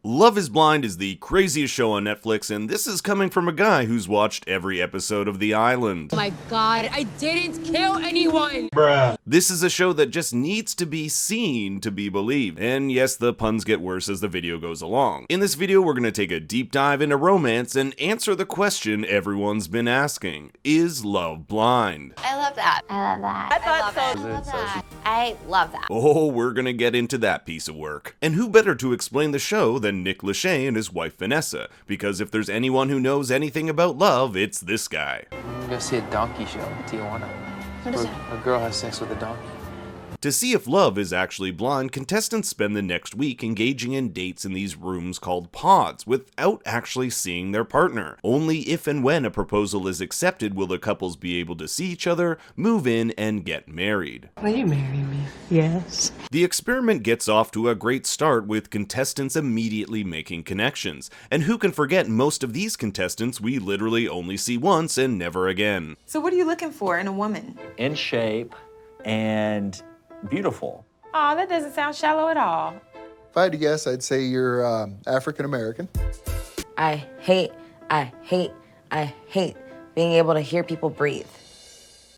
Love is Blind is the craziest show on Netflix, and this is coming from a guy who's watched every episode of The Island. Oh my god, I didn't kill anyone! Bruh. This is a show that just needs to be seen to be believed, and yes, the puns get worse as the video goes along. In this video, we're gonna take a deep dive into romance and answer the question everyone's been asking. Is love blind? I love that. I love that. I love that. I love that. Oh, we're gonna get into that piece of work. And who better to explain the show than Nick Lachey and his wife Vanessa, because if there's anyone who knows anything about love, it's this guy. I'm gonna go see a donkey show in Tijuana. What is that? A girl has sex with a donkey. To see if love is actually blind, contestants spend the next week engaging in dates in these rooms called pods without actually seeing their partner. Only if and when a proposal is accepted will the couples be able to see each other, move in, and get married. Will you marry me? Yes. The experiment gets off to a great start with contestants immediately making connections. And who can forget most of these contestants we literally only see once and never again. So what are you looking for in a woman? In shape and beautiful. Oh, that doesn't sound shallow at all. If I had to guess, I'd say you're African American. I hate being able to hear people breathe.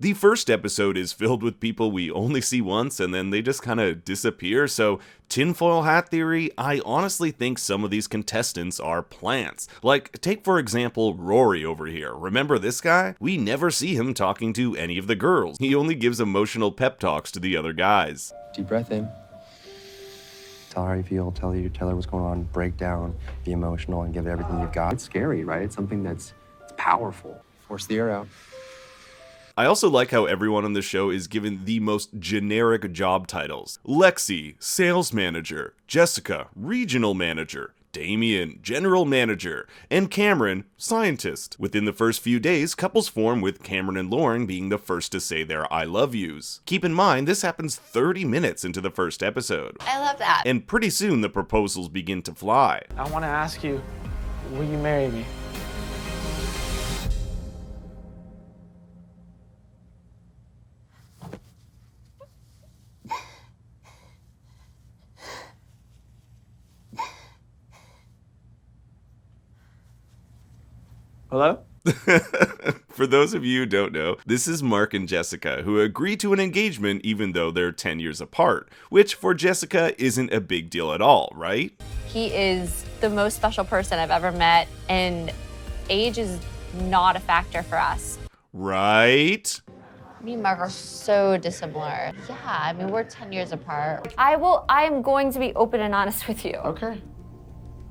The first episode is filled with people we only see once and then they just kind of disappear, so tinfoil hat theory, I honestly think some of these contestants are plants. Like, take for example Rory over here. Remember this guy? We never see him talking to any of the girls. He only gives emotional pep talks to the other guys. Deep breath in. Tell her how you feel, tell her what's going on, break down, be emotional, and give it everything you've got. It's scary, right? It's something it's powerful. Force the air out. I also like how everyone on the show is given the most generic job titles. Lexi, sales manager, Jessica, regional manager, Damien, general manager, and Cameron, scientist. Within the first few days, couples form with Cameron and Lauren being the first to say their I love yous. Keep in mind, this happens 30 minutes into the first episode. I love that. And pretty soon the proposals begin to fly. I want to ask you, will you marry me? Hello? For those of you who don't know, this is Mark and Jessica, who agree to an engagement even though they're 10 years apart, which for Jessica isn't a big deal at all, right? He is the most special person I've ever met, and age is not a factor for us. Right? Me and Mark are so dissimilar. Yeah, I mean, we're 10 year apart. I am going to be open and honest with you. Okay.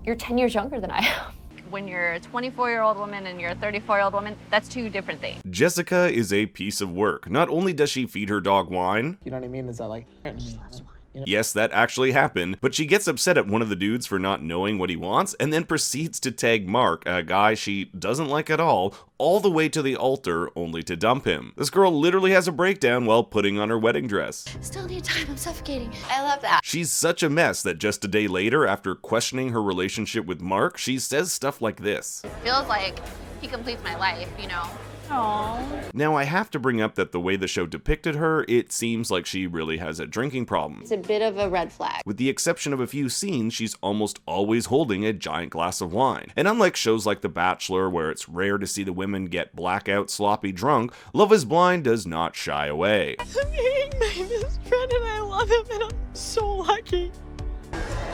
You're 10 years younger than I am. When you're a 24-year-old woman and you're a 34-year-old woman, that's two different things. Jessica is a piece of work. Not only does she feed her dog wine, You know what I mean? Is that like... yes, that actually happened, but she gets upset at one of the dudes for not knowing what he wants and then proceeds to tag Mark, a guy she doesn't like at all the way to the altar only to dump him. This girl literally has a breakdown while putting on her wedding dress. Still need time, I'm suffocating. I love that. She's such a mess that just a day later, after questioning her relationship with Mark, she says stuff like this. Feels like he completes my life, you know? Aww. Now, I have to bring up that the way the show depicted her, it seems like she really has a drinking problem. It's a bit of a red flag. With the exception of a few scenes, she's almost always holding a giant glass of wine. And unlike shows like The Bachelor, where it's rare to see the women get blackout sloppy drunk, Love is Blind does not shy away. I'm meeting my best friend and I love him and I'm so lucky.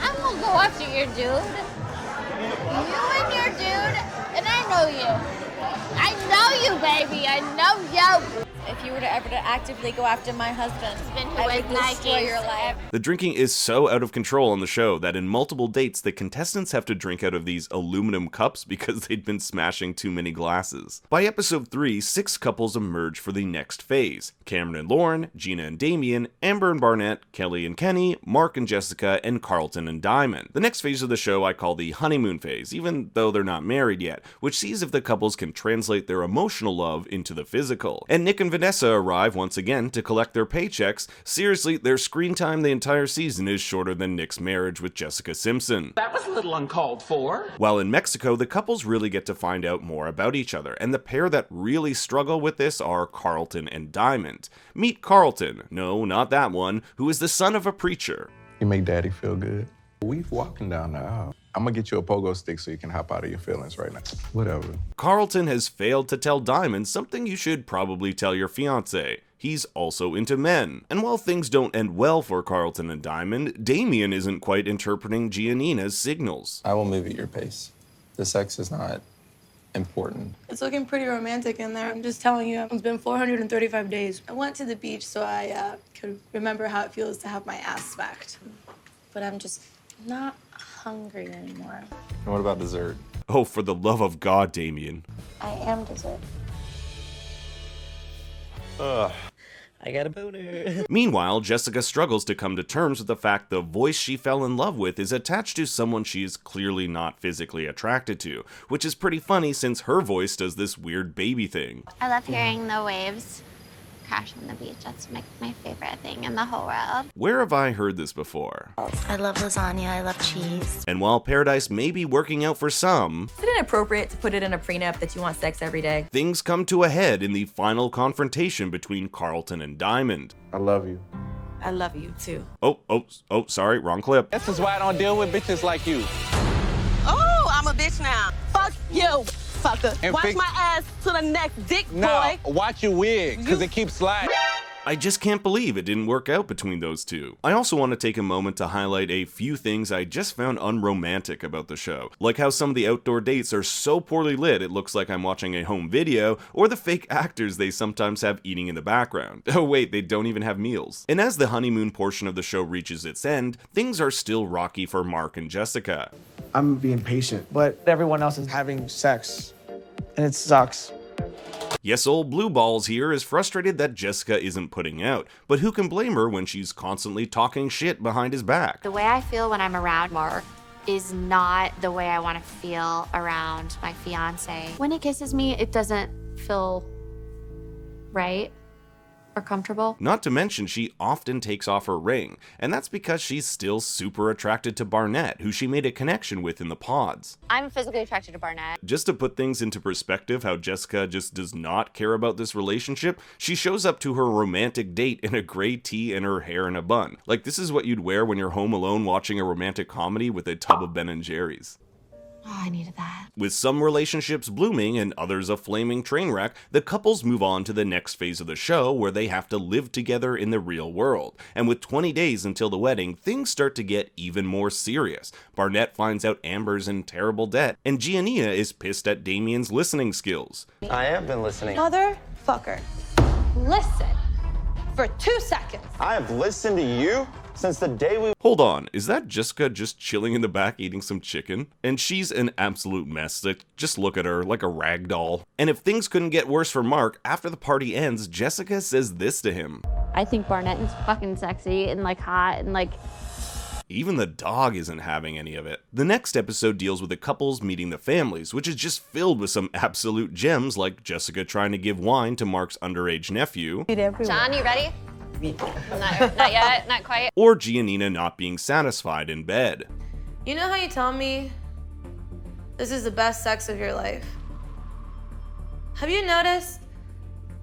I'm gonna go after your dude. You and your dude, and I know you. I know you, baby. I know you. If you were to ever actively go after my husband, I would destroy your life. The drinking is so out of control on the show that in multiple dates, the contestants have to drink out of these aluminum cups because they'd been smashing too many glasses. By episode 3, 6 couples emerge for the next phase. Cameron and Lauren, Gina and Damien, Amber and Barnett, Kelly and Kenny, Mark and Jessica, and Carlton and Diamond. The next phase of the show I call the honeymoon phase, even though they're not married yet, which sees if the couples can translate their emotional love into the physical. And Nick and Vanessa arrive once again to collect their paychecks. Seriously, their screen time the entire season is shorter than Nick's marriage with Jessica Simpson. That was a little uncalled for. While in Mexico, the couples really get to find out more about each other, and the pair that really struggle with this are Carlton and Diamond. Meet Carlton, no, not that one, who is the son of a preacher. You make daddy feel good. We've walking down the aisle. I'm gonna get you a pogo stick so you can hop out of your feelings right now. Whatever. Carlton has failed to tell Diamond something you should probably tell your fiancé. He's also into men. And while things don't end well for Carlton and Diamond, Damien isn't quite interpreting Giannina's signals. I will move at your pace. The sex is not important. It's looking pretty romantic in there. I'm just telling you, it's been 435 days. I went to the beach so I could remember how it feels to have my ass smacked. But I'm just not hungry anymore. And what about dessert? Oh, for the love of God, Damien. I am dessert. Ugh. I got a boner. Meanwhile, Jessica struggles to come to terms with the fact the voice she fell in love with is attached to someone she is clearly not physically attracted to, which is pretty funny since her voice does this weird baby thing. I love hearing the waves crash on the beach. That's my favorite thing in the whole world. Where have I heard this before? I love lasagna. I love cheese. And while paradise may be working out for some, Is it inappropriate to put it in a prenup that you want sex every day? things come to a head in the final confrontation between Carlton and Diamond. I love you. I love you too. Oh, sorry, wrong clip. This is why I don't deal with bitches like you. Oh, I'm a bitch now. Fuck you, fucker. And Watch fix- my ass to the next dick, Now, boy. watch your wig, because it keeps sliding. I just can't believe it didn't work out between those two. I also want to take a moment to highlight a few things I just found unromantic about the show, like how some of the outdoor dates are so poorly lit it looks like I'm watching a home video, or the fake actors they sometimes have eating in the background. Oh wait, they don't even have meals. And as the honeymoon portion of the show reaches its end, things are still rocky for Mark and Jessica. I'm being patient, but everyone else is having sex, and it sucks. Yes, old Blue Balls here is frustrated that Jessica isn't putting out, but who can blame her when she's constantly talking shit behind his back? The way I feel when I'm around Mark is not the way I want to feel around my fiance. When he kisses me, it doesn't feel right or comfortable. Not to mention she often takes off her ring, and that's because she's still super attracted to Barnett, who she made a connection with in the pods. I'm physically attracted to Barnett. Just to put things into perspective how Jessica just does not care about this relationship, she shows up to her romantic date in a gray tee and her hair in a bun. Like this is what you'd wear when you're home alone watching a romantic comedy with a tub of Ben & Jerry's. Oh, I needed that. With some relationships blooming and others a flaming train wreck, the couples move on to the next phase of the show where they have to live together in the real world. And with 20 days until the wedding, things start to get even more serious. Barnett finds out Amber's in terrible debt, and Giannina is pissed at Damien's listening skills. I have been listening. Motherfucker. Listen for 2 seconds. I have listened to you since the day we... Hold on, is that Jessica just chilling in the back eating some chicken? And she's an absolute mess. Like, just look at her, like a rag doll. And if things couldn't get worse for Mark, after the party ends, Jessica says this to him. I think Barnett is fucking sexy and like hot and like... Even the dog isn't having any of it. The next episode deals with the couples meeting the families, which is just filled with some absolute gems like Jessica trying to give wine to Mark's underage nephew. John, you ready? Not yet, not quite. Or Giannina not being satisfied in bed. You know how you tell me this is the best sex of your life? Have you noticed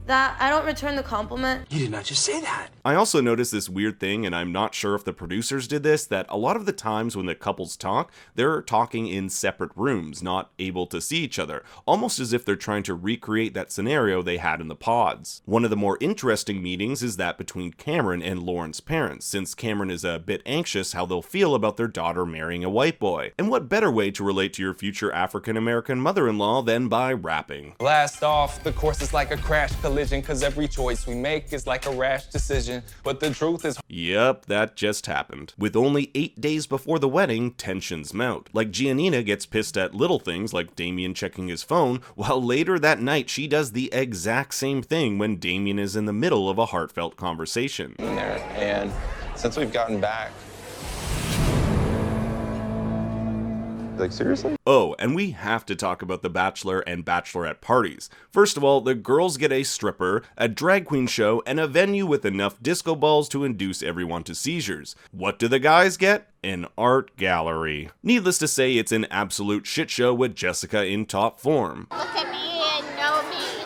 that I don't return the compliment? You did not just say that. I also noticed this weird thing, and I'm not sure if the producers did this, that a lot of the times when the couples talk, they're talking in separate rooms, not able to see each other, almost as if they're trying to recreate that scenario they had in the pods. One of the more interesting meetings is that between Cameron and Lauren's parents, since Cameron is a bit anxious how they'll feel about their daughter marrying a white boy. And what better way to relate to your future African-American mother-in-law than by rapping? Blast off, the course is like a crash collision, cause every choice we make is like a rash decision. But the truth is... Yep, that just happened. With only 8 days before the wedding, tensions mount. Like Giannina gets pissed at little things like Damien checking his phone, while later that night she does the exact same thing when Damien is in the middle of a heartfelt conversation. And since we've gotten back... Like, seriously? Oh, and we have to talk about the bachelor and bachelorette parties. First of all, the girls get a stripper, a drag queen show, and a venue with enough disco balls to induce everyone to seizures. What do the guys get? An art gallery. Needless to say, it's an absolute shit show with Jessica in top form. Look at me and know me.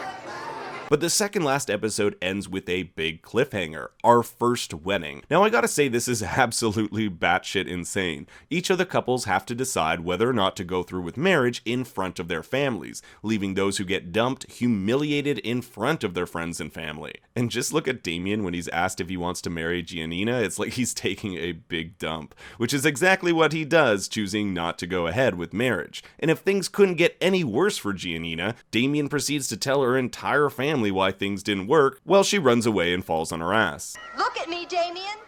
But the second last episode ends with a big cliffhanger, our first wedding. Now I gotta say this is absolutely batshit insane. Each of the couples have to decide whether or not to go through with marriage in front of their families, leaving those who get dumped humiliated in front of their friends and family. And just look at Damien when he's asked if he wants to marry Giannina, it's like he's taking a big dump, which is exactly what he does, choosing not to go ahead with marriage. And if things couldn't get any worse for Giannina, Damien proceeds to tell her entire family why things didn't work, while she runs away and falls on her ass. Look at me, Damien.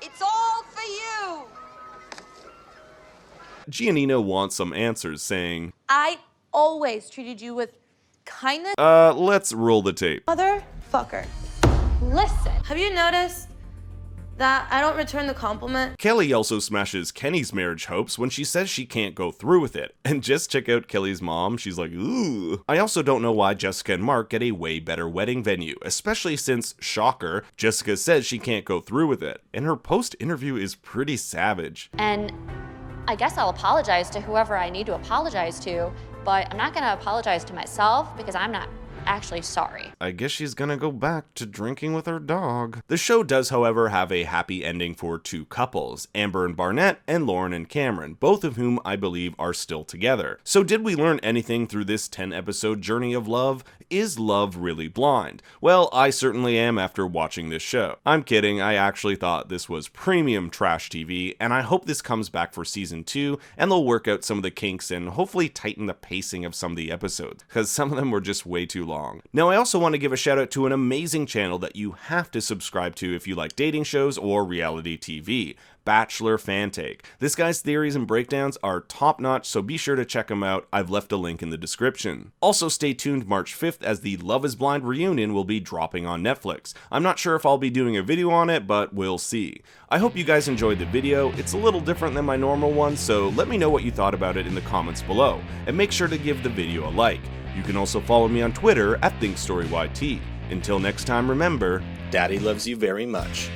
It's all for you. Giannina wants some answers, saying, I always treated you with kindness. Let's roll the tape. Motherfucker. Listen. Have you noticed that I don't return the compliment? Kelly also smashes Kenny's marriage hopes when she says she can't go through with it. And just check out Kelly's mom, she's like, ooh. I also don't know why Jessica and Mark get a way better wedding venue, especially since, shocker, Jessica says she can't go through with it. And her post-interview is pretty savage. And I guess I'll apologize to whoever I need to apologize to, but I'm not gonna apologize to myself because I'm not actually sorry. I guess she's gonna go back to drinking with her dog. The show does, however, have a happy ending for two couples, Amber and Barnett and Lauren and Cameron, both of whom I believe are still together. So did we learn anything through this 10-episode journey of love? Is love really blind? Well, I certainly am after watching this show. I'm kidding, I actually thought this was premium trash TV, and I hope this comes back for season 2, and they'll work out some of the kinks and hopefully tighten the pacing of some of the episodes, because some of them were just way too long. Now, I also want to give a shout out to an amazing channel that you have to subscribe to if you like dating shows or reality TV. Bachelor Fan Take. This guy's theories and breakdowns are top notch, so be sure to check him out. I've left a link in the description. Also stay tuned March 5th as the Love is Blind reunion will be dropping on Netflix. I'm not sure if I'll be doing a video on it, but we'll see. I hope you guys enjoyed the video. It's a little different than my normal one, so let me know what you thought about it in the comments below, and make sure to give the video a like. You can also follow me on Twitter at ThinkStoryYT. Until next time, remember, Daddy loves you very much.